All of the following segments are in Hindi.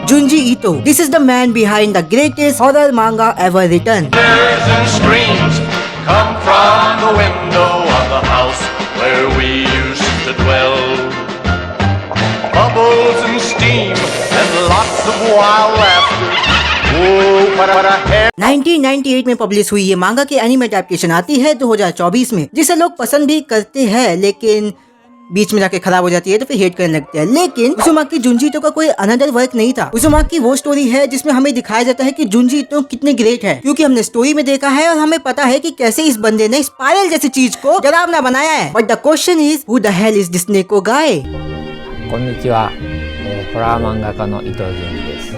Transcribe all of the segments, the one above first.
Junji Ito. This is the man behind the greatest horror manga ever written. Tears and screams come from the window of the house where we used to dwell. Bubbles and steam and lots of wild laughter. Oh, what a hair. 1998 में पब्लिश हुई ये मांगा की एनिमे एडेप्टेशन आती है 2024 में, जिसे लोग पसंद भी करते हैं लेकिन बीच में जाके खराब हो जाती है तो फिर हेट करने लगते हैं। लेकिन उज़ुमाकी जुंजी ईतो का कोई अनदर वर्क नहीं था। उज़ुमाकी वो स्टोरी है जिसमें हमें दिखाया जाता है कि जुंजी ईतो कितने ग्रेट है, क्योंकि हमने स्टोरी में देखा है और हमें पता है कि कैसे इस बंदे ने स्पाइरल जैसी चीज को डरावना बनाया है। But the question is who the hell is this नेको गाय। こんにちは、ホラー漫画家の伊藤潤二です。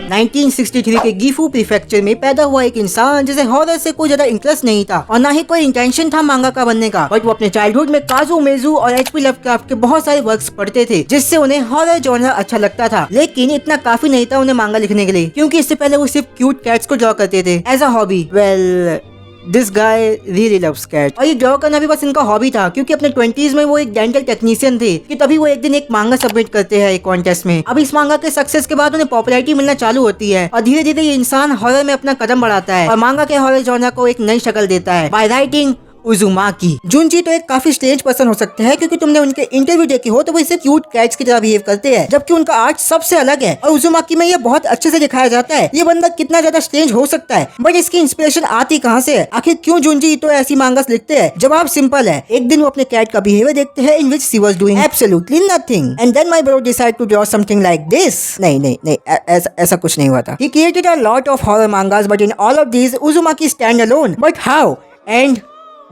1963 के गिफू प्रीफेक्चर में पैदा हुआ एक इंसान जिसे हॉरर से कोई ज्यादा इंटरेस्ट नहीं था और ना ही कोई इंटेंशन था मांगा का बनने का, बट वो अपने चाइल्डहुड में काजू मेजू और एचपी लवक्राफ्ट के बहुत सारे वर्क्स पढ़ते थे जिससे उन्हें हॉरर जॉनर अच्छा लगता था। लेकिन इतना काफी नहीं था उन्हें मांगा लिखने के लिए, क्योंकि इससे पहले वो सिर्फ क्यूट कैट्स को ड्रॉ करते थे as a hobby. Well this guy really loves cat, और ये ड्रॉ करना भी बस इनका हॉबी था, क्योंकि अपने 20s में वो एक डेंटल टेक्नीशियन थे कि तभी वो एक दिन एक मांगा सबमिट करते हैं एक कॉन्टेस्ट में। अब इस मांगा के सक्सेस के बाद उन्हें पॉपुलैरिटी मिलना चालू होती है और धीरे धीरे ये इंसान हॉरर में अपना कदम बढ़ाता है और मांगा के हॉरर जॉनर को एक नई शक्ल देता है बाय राइटिंग उज़ुमाकी। जुंजी तो एक काफी स्ट्रेंज पर्सन हो सकते हैं, क्योंकि तुमने उनके इंटरव्यू देखे हो तो वो इसे क्यूट कैट्स की तरह बिहेव करते हैं, जबकि उनका आर्ट सबसे अलग है और उज़ुमाकी में ये बहुत अच्छे से दिखाया जाता है ये बंदा कितना ज्यादा स्ट्रेंज हो सकता है। बट इसकी इंस्पिरेशन आती कहाँ से है? आखिर क्यों जुंजी तो ऐसी मांगास लिखते हैं? जवाब सिंपल है, एक दिन वो अपने कैट का बिहेवियर देखते हैं in which she was doing absolutely nothing and then my bro decide to draw something like this. नहीं, ऐसा कुछ नहीं हुआ था। He created a lot of horror mangas but in all of these Uzumaki stand alone. But how and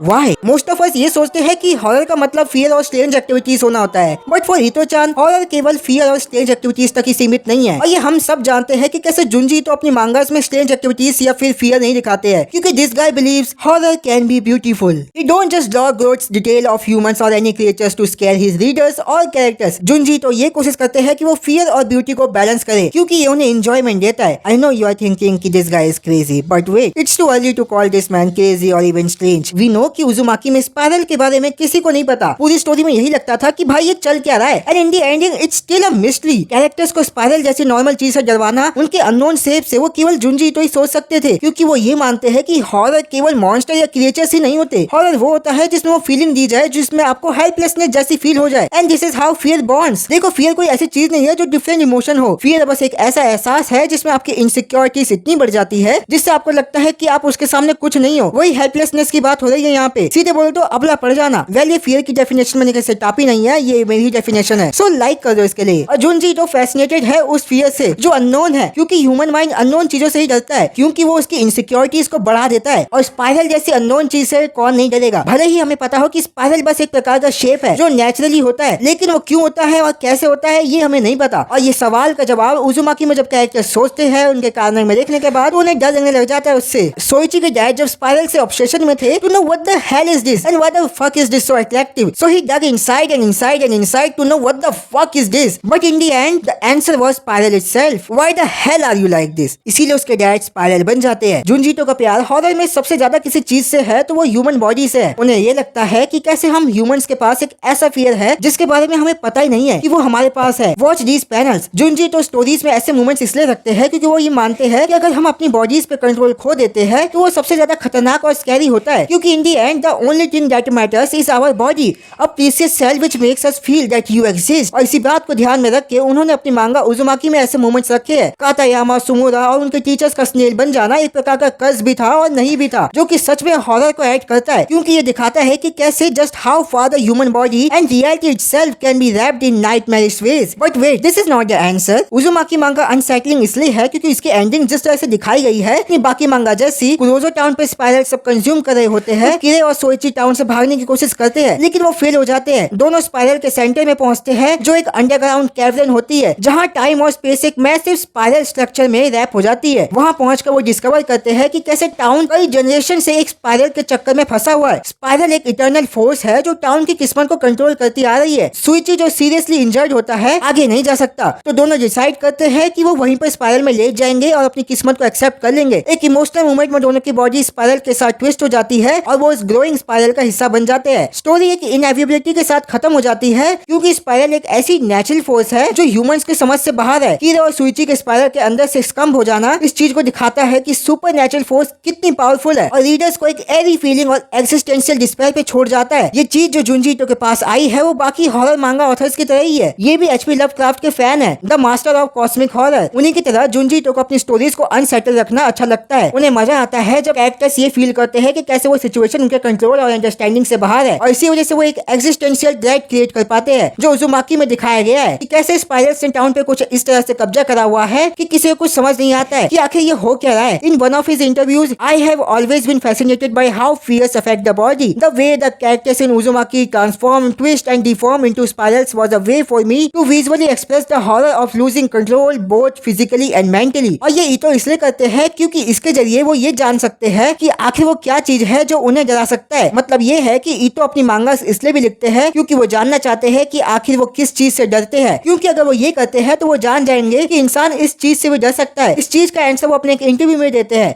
Why? Most of us ये सोचते हैं कि हॉरर का मतलब फियर और स्ट्रेंज एक्टिविटीज होना होता है, बट फॉर ईतो-चान हॉरर केवल फियर और स्ट्रेंज एक्टिविटीज तक ही सीमित नहीं है। और ये हम सब जानते हैं कि कैसे जुंजी तो अपनी मांगास में स्ट्रेंज एक्टिविटीज या फिर फियर नहीं दिखाते हैं, क्योंकि this guy believes horror can be beautiful. He don't just draw growths detail of humans और any creatures to scare his readers और कैरेक्टर्स। जुंजी तो ये कोशिश करते हैं कि वो फियर और ब्यूटी को बैलेंस करे, क्योंकि ये उन्हें एंजॉयमेंट देता है। I know you are thinking कि this guy is crazy, but wait, it's too early to call this man crazy और इवन स्ट्रेंज। वी नो कि उज़ुमाकी में स्पाइरल के बारे में किसी को नहीं पता। पूरी स्टोरी में यही लगता था कि भाई ये चल क्या रहा है, and in the ending it's still a mystery. Characters को स्पाइरल जैसी नॉर्मल चीज से डरवाना उनके अननोन शेप से वो केवल जुंजी तो ही सोच सकते थे, क्योंकि वो ये मानते हैं कि हॉरर केवल मॉन्स्टर या क्रिएचर्स ही नहीं होते। हॉरर वो होता है जिसमें वो फीलिंग दी जाए जिसमें आपको हेल्पलेसनेस जैसी फील हो जाए, and this is how fear bonds. देखो, फियर कोई ऐसी चीज नहीं है जो डिफरेंट इमोशन हो। फियर बस एक ऐसा एहसास है जिसमें आपकी इनसिक्योरिटीज इतनी बढ़ जाती है जिससे आपको लगता है कि आप उसके सामने कुछ नहीं हो। वही हेल्पलेसनेस की बात हो रही है यहाँ पे। सीधे बोले तो अबला पड़ जाना। वेल, ये फियर की डेफिनेशन मैंने कैसे टापी नहीं है, ये मेरी डेफिनेशन है, सो लाइक कर दो इसके लिए। और जुंजी तो फैसिनेटेड है उस फियर से जो अननोन है, क्योंकि ह्यूमन माइंड अननोन चीजों से ही डरता है, क्योंकि वो उसकी इनसिक्योरिटीज को बढ़ा देता है। और स्पाइरल जैसी अननोन चीज से कौन नहीं डरेगा? भले ही हमें पता हो कि स्पाइरल बस एक प्रकार का शेप है जो नेचुरली होता है, लेकिन वो क्यों होता है और कैसे होता है ये हमें नहीं पता। और ये सवाल का जवाब उज़ुमाकी में जब कैरेक्टर सोचते हैं उनके कारण में देखने के बाद उन्हें डर लगने लग जाता है उससे। सोइची के डैड जब स्पाइरल से ऑब्सेशन में थे, to know what the hell is this and what the fuck is this so attractive. So he dug inside and inside and inside to know what the fuck is this. But in the end, the answer was spiral itself. Why the hell are you like this? इसीलिए उसके डैड स्पाइरल बन जाते हैं। जुंजीतो का प्यार हॉरर में सबसे ज्यादा किसी चीज से है तो वो ह्यूमन बॉडी से है। उन्हें ये लगता है कि कैसे हम ह्यूमंस के पास एक ऐसा फियर है जिसके बारे में हमें पता ही नहीं है कि वो हमारे पास है। Watch these panels. Junji Ito stories में ऐसे मोमेंट्स इसलिए रखते हैं क्योंकि वो ये मानते हैं कि अगर हम अपनी बॉडीज पे कंट्रोल खो देते हैं तो वो सबसे ज्यादा खतरनाक और स्कैरी होता है, क्योंकि in the end the only thing that matters is our body, a precious cell which makes us feel that you exist। और इसी बात को ध्यान में रख के उन्होंने अपनी मांगा उज़ुमाकी में ऐसे मोमेंट्स रखे हैं। कातायामा, सुमुरा और उनके टीचर्स का स्नेल बन जाना एक प्रकार का कर्ज भी था और नहीं भी था, जो कि सच में हॉरर को ऐड करता है, क्योंकि ये दिखाता है कि कैसे just how far the human body and reality itself can be wrapped in nightmarish ways. But wait, this is not the answer. Uzumaki manga unsettling इसलिए है क्योंकि इसकी एंडिंग जिस तरह से दिखाई गई है कि बाकी मांगा जैसी कुरोजो टाउन पे स्पाइरल सब कंज्यूम कर रहे होते हैं, किरे और सोइची टाउन से भागने की कोशिश करते हैं लेकिन वो फेल हो जाते हैं। दोनों स्पाइरल के सेंटर में पहुंचते हैं जो एक अंडरग्राउंड कैवर्न होती है जहां टाइम और स्पेस एक मैसिव स्पाइरल स्ट्रक्चर में रैप हो जाती है। वहां पहुंचकर वो डिस्कवर करते हैं कि कैसे टाउन कई जनरेशन से एक स्पाइरल के चक्कर में फंसा हुआ है। स्पाइरल एक इटर्नल फोर्स है जो टाउन की किस्मत को कंट्रोल करती आ रही है। सुइची जो सीरियसली इंजर्ड होता है आगे नहीं जा सकता, तो दोनों डिसाइड करते हैं कि वो वहीं पर स्पाइरल में लेट जाएंगे और अपनी किस्मत को एक्सेप्ट कर लेंगे। एक इमोशनल मोमेंट में दोनों की बॉडी स्पाइरल के साथ ट्विस्ट हो जाती है और वो फोर्स ग्रोइंग स्पाइरल का हिस्सा बन जाते हैं। स्टोरी एक इनएविटेबिलिटी के साथ खत्म हो जाती है क्योंकि स्पाइरल एक ऐसी नेचुरल फोर्स है जो ह्यूमंस के समझ से बाहर है। कीरा और सुइची के स्पाइरल के अंदर से स्कम्प हो जाना इस चीज को दिखाता है कि सुपर नेचुरल फोर्स कितनी पावरफुल है और रीडर्स को एक एरी फीलिंग और एक्सिस्टेंशियल डिस्पेयर पे छोड़ जाता है। ये चीज जो जुंजी ईटो के पास आई है वो बाकी हॉरर मांगा ऑथर्स की तरह ही है। ये भी एचपी लवक्राफ्ट के फैन है, the master of cosmic horror. उन्हीं की तरह जुंजी ईटो को अपनी स्टोरीज को अनसेटल रखना अच्छा लगता है। उन्हें मजा आता है जब कैरेक्टर्स ये फील करते हैं कि कैसे वो सिचुएशन उनके कंट्रोल और अंडरस्टैंडिंग से बाहर है और इसी वजह से वो एक एक्सिस्टेंशियल ड्रेड क्रिएट कर पाते हैं जो उजुमाकी में दिखाया गया है कि कैसे स्पाइरल्स टाउन पे कुछ इस तरह से कब्जा करा हुआ है कि किसी को कुछ समझ नहीं आता है कि आखिर ये हो क्या रहा है। In one of his interviews, I have always been fascinated by how fears affect the body. The way the characters in Uzumaki transform, twist and deform into spirals was a way for me to visually express the horror of losing control both physically and mentally. और ये ईटो इसलिए करते हैं क्योंकि इसके जरिए वो ये जान सकते हैं कि आखिर वो क्या चीज है जो उन्हें डरा सकता है। मतलब ये है कि ईटो अपनी मांगास इसलिए भी लिखते हैं क्योंकि वो जानना चाहते हैं कि आखिर वो किस चीज से डरते हैं, क्योंकि अगर वो ये करते हैं तो वो जान जाएंगे कि इंसान इस चीज से भी डर सकता है। इस चीज का आंसर वो अपने एक इंटरव्यू में देते हैं।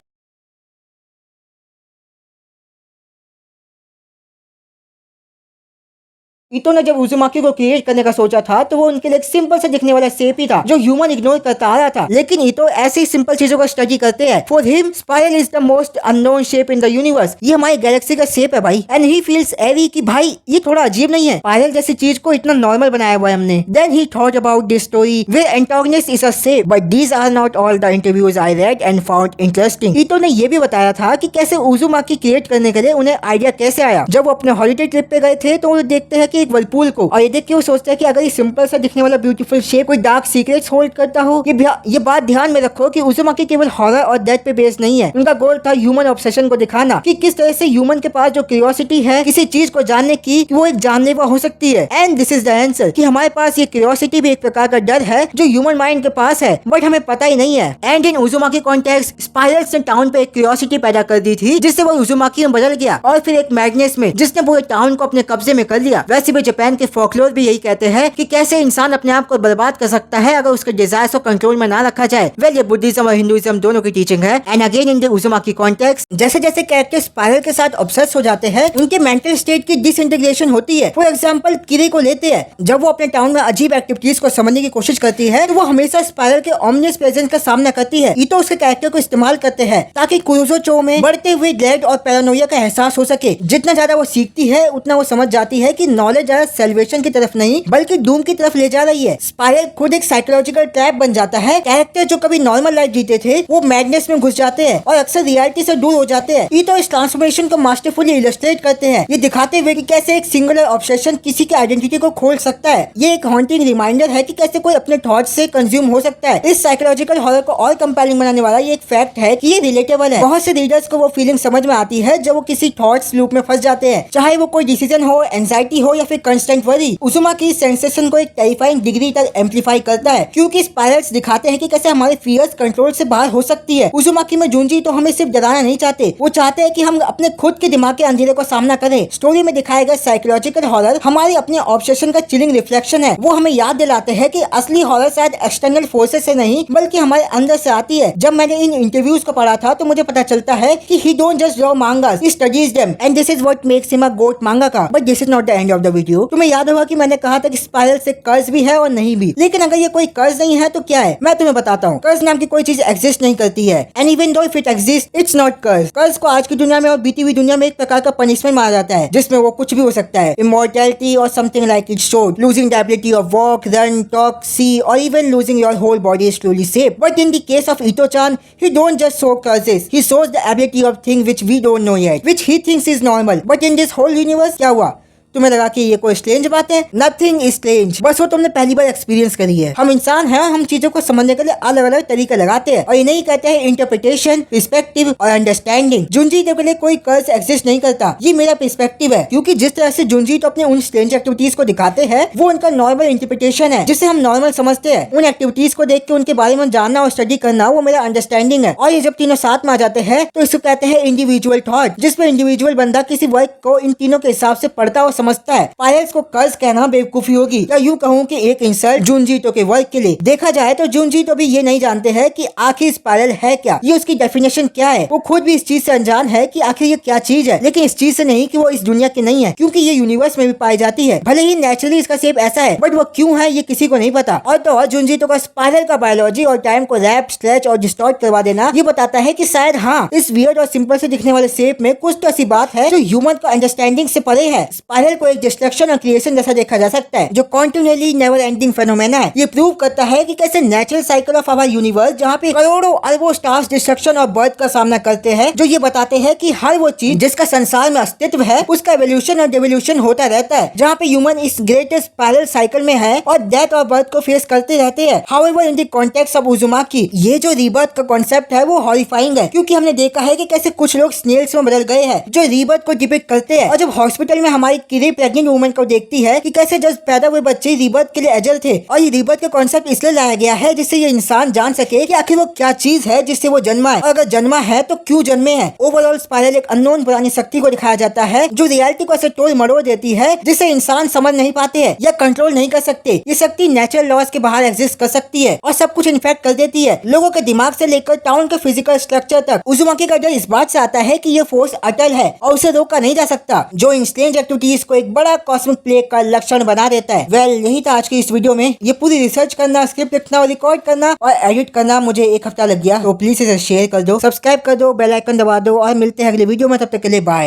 ईटो ने जब उजुमाकी को क्रिएट करने का सोचा था तो वो उनके लिए एक सिंपल से दिखने वाला शेप ही था जो ह्यूमन इग्नोर करता आ रहा था, लेकिन ईटो ऐसी सिंपल चीजों को स्टडी करते हैं। For him spiral is the most unknown shape in the universe. ये हमारी गैलेक्सी का शेप है भाई, एंड ही फील्स एरी कि भाई ये थोड़ा अजीब नहीं है, स्पाइरल जैसी चीज को इतना नॉर्मल बनाया हुआ है हमने। Then he thought about this story where antagonist is a shape, but these are not all the interviews I read and found interesting. Ito ने ये भी बताया था कि कैसे उजुमाकी क्रिएट करने के लिए उन्हें आइडिया कैसे आया। जब वो अपने हॉलिडे ट्रिप पे गए थे तो वो देखते हैं कि एक वर्लपूल को, और ये देख के वो सोचते हैं कि अगर ये सिंपल सा दिखने वाला ब्यूटीफुल शेप कोई डार्क सीक्रेट्स होल्ड करता हो। ये बात ध्यान में रखो कि उजुमाकी केवल हॉरर और डेथ पे बेस्ड नहीं है। उनका गोल था ह्यूमन ऑब्सेशन को दिखाना कि किस तरह से ह्यूमन के पास जो क्यूरियोसिटी है किसी चीज को जानने की, वो एक जानलेवा हो सकती है। And this is the answer कि हमारे पास ये क्यूरियोसिटी भी एक प्रकार का डर है जो ह्यूमन माइंड के पास है बट हमें पता ही नहीं है। एंड इन उजुमाकी कॉन्टेक्स्ट स्पाइरल्स ने टाउन पे एक क्यूरियोसिटी पैदा कर दी थी जिससे वो उजुमाकी में बदल गया और फिर एक मैडनेस में जिसने पूरे टाउन को अपने कब्जे में कर लिया। वैसे भी जापान के फोकलोर भी यही कहते हैं कि कैसे इंसान अपने आप को बर्बाद कर सकता है अगर उसके डिजायर्स को कंट्रोल में ना रखा जाए। वेल ये बुद्धिज्म और हिंदुइज्म दोनों की टीचिंग है। And again in the उजुमाकी context जैसे जैसे कैरेक्टर स्पाइरल के साथ ऑब्सेस हो जाते हैं उनके मेंटल स्टेट की डिसइंटीग्रेशन होती है। फॉर एग्जांपल किरी को लेते हैं, जब वो अपने टाउन में अजीब एक्टिविटीज को समझने की कोशिश करती है तो वो हमेशा स्पाइरल के ऑमनियस प्रेजेंस का सामना करती है। ईटो उसके कैरेक्टर को इस्तेमाल करते हैं ताकि कुरोजो चो में बढ़ते हुए ड्रेड और पैरानोइया का एहसास हो सके। जितना ज्यादा वो सीखती है उतना वो समझ जाती है कि नॉलेज ज्यादा सेलिब्रेशन की तरफ नहीं बल्कि डूम की तरफ ले जा रही है। स्पाइरल खुद एक साइकोलॉजिकल ट्रैप बन जाता है। कैरेक्टर जो कभी नॉर्मल लाइफ जीते थे वो मैडनेस में घुस जाते हैं और अक्सर रियलिटी से दूर हो जाते हैं। ईटो इस ट्रांसफॉर्मेशन को मास्टरफुली इलस्ट्रेट करते हैं, ये दिखाते हुए कि कैसे एक सिंगुलर ऑब्सेशन किसी की आइडेंटिटी को खोल सकता है। ये एक हॉन्टिंग रिमाइंडर है कि कैसे कोई अपने थॉट्स से कंज्यूम हो सकता है। इस साइकोलॉजिकल हॉरर को और कंपेलिंग बनाने वाला ये एक फैक्ट है कि ये रिलेटेबल है। बहुत से रीडर्स को वो फीलिंग समझ में आती है जब वो किसी थॉट्स लूप में फंस जाते हैं, चाहे वो कोई डिसीजन हो, एंजाइटी हो या फिर कंस्टेंट वरी। उजुमाकी सेंसेशन को एक टेरिफाइंग डिग्री तक एम्पलीफाई करता है क्योंकि स्पाइरल्स दिखाते हैं कि कैसे हमारे फियर्स कंट्रोल से बाहर हो सकती है। उजुमाकी में जुंजी तो हमें सिर्फ डराना नहीं चाहते, वो चाहते हैं कि हम अपने खुद के दिमाग के अंधेरे को सामना करें। स्टोरी में दिखाया गया साइकोलॉजिकल हॉरर हमारे अपने ऑब्सेशन का चिलिंग रिफ्लेक्शन है। वो हमें याद दिलाते हैं कि असली हॉरर शायद एक्सटर्नल फोर्सेस से नहीं बल्कि हमारे अंदर से आती है। जब मैंने इन इंटरव्यूज को पढ़ा था तो मुझे पता चलता है कि he don't just draw mangas, he studies them and this is what makes him a goat mangaka. But this is not the end of the video. तुम्हें याद होगा कि मैंने कहा था कि स्पाइरल से कर्ज भी है और नहीं भी, लेकिन अगर ये कोई कर्ज नहीं है तो क्या है, मैं तुम्हें बताता हूँ। कर्ज नाम की कोई चीज एग्जिस्ट नहीं करती है, and even though if it exist it's not कर्ज। कर्ज को आज की दुनिया में और बीती हुई दुनिया में एक प्रकार का पनिशमेंट माना जाता है जिसमें वो कुछ भी हो सकता है, इमॉर्टैलिटी और something like it showed, losing the ability of walk, run, talk, see और even losing your whole body is truly safe. But in the case of Ito-chan, he don't just show curses, he shows the ability of things which we don't know yet, which he thinks is normal. But in this whole universe क्या हुआ? तुम्हें लगा कि ये कोई स्ट्रेंज बात है? नथिंग इज स्ट्रेंज, बस वो तुमने पहली बार एक्सपीरियंस करी है। हम इंसान हैं, हम चीजों को समझने के लिए अलग अलग तरीके लगाते हैं और इन्हें कहते हैं इंटरप्रिटेशन, पर्सपेक्टिव और अंडरस्टैंडिंग। जुंजी ईटो के लिए कोई कर्ज एग्जिस्ट नहीं करता, ये मेरा पर्सपेक्टिव है, क्योंकि जिस तरह से जुंजी ईटो अपने उन स्ट्रेंज एक्टिविटीज को दिखाते हैं वो उनका नॉर्मल इंटरप्रिटेशन है जिसे हम नॉर्मल समझते हैं। उन एक्टिविटीज को देख के उनके बारे में जानना और स्टडी करना वो मेरा अंडरस्टैंडिंग है। और ये जब तीनों साथ में आ जाते हैं तो इसको कहते हैं इंडिविजुअल थॉट, जिसमें इंडिविजुअल बंदा किसी वर्क को इन तीनों के हिसाब से पढ़ता और समझता है स्पाइरल्स को कर्ज कहना बेवकूफी होगी, या यूँ कहूँ कि एक इंसल्ट जुनजीतो के वर्क के लिए। देखा जाए तो जुनजीतो भी ये नहीं जानते हैं कि आखिर स्पाइरल है क्या, ये उसकी डेफिनेशन क्या है। वो खुद भी इस चीज से अनजान है कि आखिर ये क्या चीज है, लेकिन इस चीज से नहीं कि वो इस दुनिया की नहीं है, क्योंकि ये यूनिवर्स में भी पाई जाती है। भले ही नेचुरली इसका शेप ऐसा है, बट वो क्यों है ये किसी को नहीं पता। और तो और जुनजीतो का स्पाइरल का बायोलॉजी और टाइम को रैप, स्ट्रेच और डिस्टॉर्ट करवा देना ये बताता है कि शायद हाँ, इस वियर्ड और सिंपल से दिखने वाले शेप में कुछ तो ऐसी बात है जो ह्यूमन का अंडरस्टैंडिंग से परे है। स्पाइरल को एक डिस्ट्रक्शन और क्रिएशन जैसा देखा जा सकता है, जो कॉन्टिन्यूअली नेवर एंडिंग फेनोमेना है। ये प्रूव करता है कि कैसे natural cycle of our universe, जहाँ पे करोड़ों अरबों स्टार्स डिस्ट्रक्शन और बर्थ का सामना करते हैं, जो ये बताते हैं कि हर वो चीज जिसका संसार में अस्तित्व है उसका एवोल्यूशन और डेवोल्यूशन होता रहता है। जहाँ पे ह्यूमन इस ग्रेटेस्ट पैरेलल साइकिल में है और डेथ और बर्थ को फेस करते रहते हैं। However in the context of उजुमाकी, ये जो रीबर्थ का कॉन्सेप्ट है वो हॉरिफाइंग है, क्योंकि हमने देखा है कि कैसे कुछ लोग स्नेल्स में बदल गए हैं जो रीबर्थ को डिपिक्ट करते हैं। और जब हॉस्पिटल में हमारी किरी प्रेग्नेंट वुमन को देखती है कि कैसे जब पैदा हुए बच्चे रीबर्थ के लिए एजल थे, और ये रीबर्थ का कॉन्सेप्ट इसलिए लाया गया है जिससे ये इंसान जान सके कि आखिर वो क्या चीज है जिससे वो जन्मा है, और अगर जन्मा है तो क्यों जन्मे है। ओवरऑल स्पाइरल एक अननोन पुरानी शक्ति को दिखाया जाता है जो रियलिटी को ऐसे तोड़ मरोड़ देती है जिसे इंसान समझ नहीं पाते हैं या कंट्रोल नहीं कर सकते। ये शक्ति नेचुरल लॉज के बाहर एग्जिस्ट कर सकती है और सब कुछ इन्फेक्ट कर देती है, लोगों के दिमाग से लेकर टाउन के फिजिकल स्ट्रक्चर तक। उजुमाकी का डर इस बात से आता है कि ये फोर्स अटल है और उसे रोका नहीं जा सकता, जो इन स्ट्रेंज एक्टिविटीज को एक बड़ा कॉस्मिक प्लेग का लक्षण बना देता है। वेल, यही था आज की इस वीडियो में। ये पूरी रिसर्च करना, स्क्रिप्ट लिखना और रिकॉर्ड करना और एडिट करना मुझे 1 हफ्ता लग गया, तो प्लीज इसे शेयर कर दो, सब्सक्राइब कर दो, बेल आइकन दबा दो और मिलते हैं अगले वीडियो में। तब तक के लिए बाय।